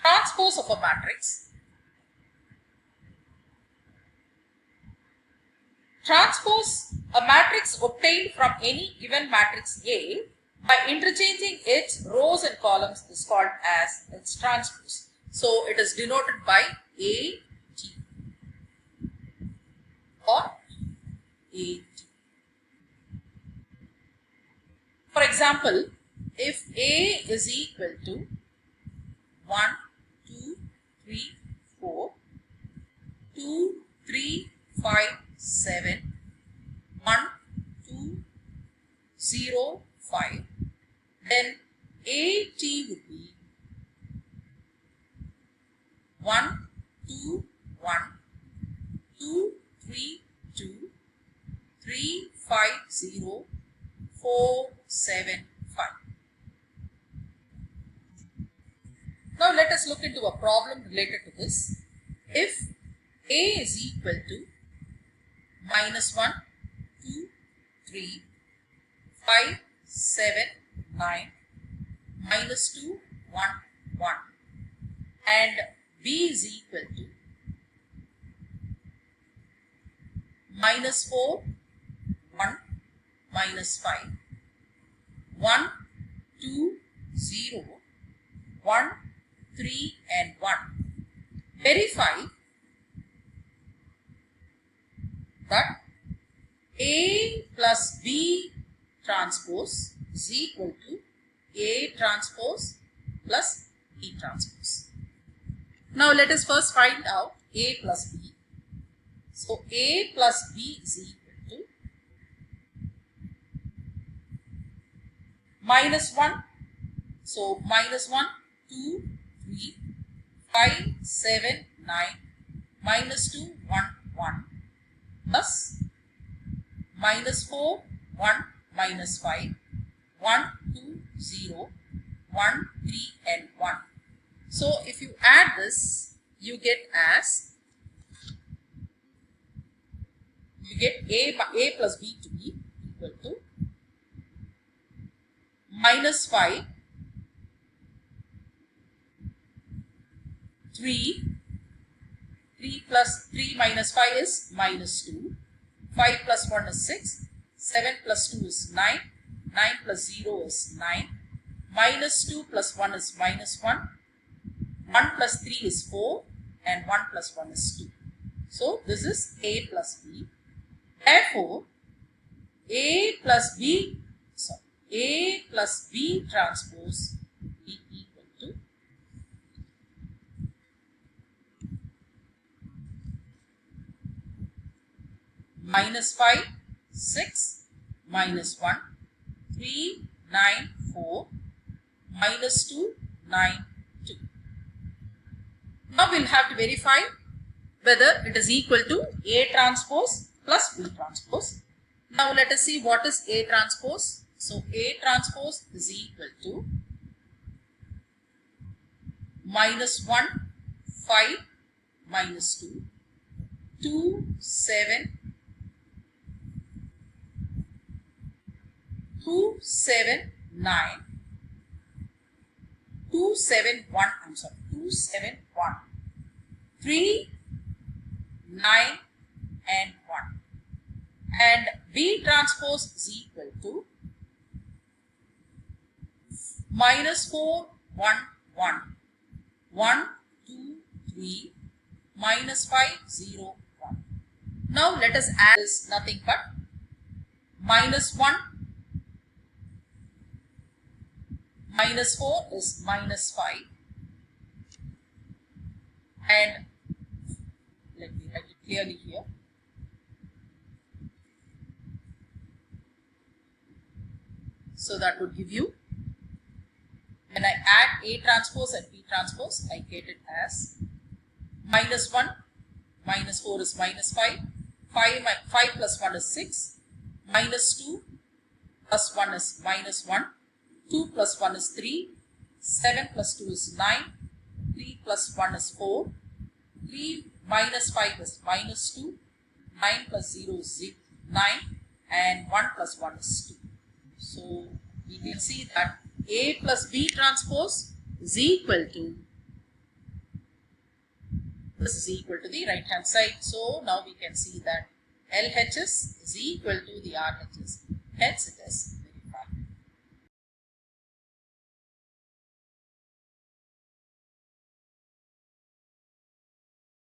Transpose of a matrix. Transpose a matrix obtained from any given matrix A by interchanging its rows and columns is called as its transpose. So it is denoted by AT or AT. For example, if A is equal to 1, 2, 3, 4, 2, 3, 5, 7, 1, 2, 0, 5, then AT would be 1, 2, 1, 2, 3, 2, 3, 5, 0, 4, 7, 5. Now let us look into a problem related to this. If A is equal to minus 1, 2, 3, 5, 7, 9, minus 2, 1, 1, and B is equal to minus 4, 1, minus 5, 1, 2, 0, 1, 3 and 1. Verify that A plus B transpose is equal to A transpose plus B transpose. Now let us first find out A plus B. So A plus B is equal to minus 1. So minus 1, 2, 3, 5, 7, 9, minus 2, 1, 1, plus minus 4, 1, minus 5, 1, 2, 0, 1, 3 and 1. So if you add this, you get as, you get A plus B to be equal to minus 5, 3 plus 3 minus 5 is minus 2, 5 plus 1 is 6, 7 plus 2 is 9, 9 plus 0 is 9, minus 2 plus 1 is minus 1, 1 plus 3 is 4 and 1 plus 1 is 2. So this is A plus B. Therefore, A plus B transpose be equal to minus 5, 6, minus 1, 3, 9, 4, minus 2, 9, 2. Now we'll have to verify whether it is equal to A transpose plus B transpose. Now let us see what is A transpose. So A transpose is equal to minus 1, 5, minus 2, 2, 7, 2, 7, 9, 2, 7, 1, 2, 7, 1, 3, 9 and 1. And B transpose is equal to minus 4, 1, 1, 1, 2, 3, minus 5, 0, 1. Now let us add this nothing but minus 1, minus 4 is minus 5, and let me write it clearly here. So that would give you, when I add A transpose and B transpose, I get it as minus 1, minus 4 is minus 5, 5 plus 1 is 6, minus 2 plus 1 is minus 1, 2 plus 1 is 3, 7 plus 2 is 9, 3 plus 1 is 4, 3 minus 5 is minus 2, 9 plus 0 is 9, and 1 plus 1 is 2. So we can see that A plus B transpose is equal to this is equal to the right hand side. So now we can see that LHS is equal to the RHS. Hence it is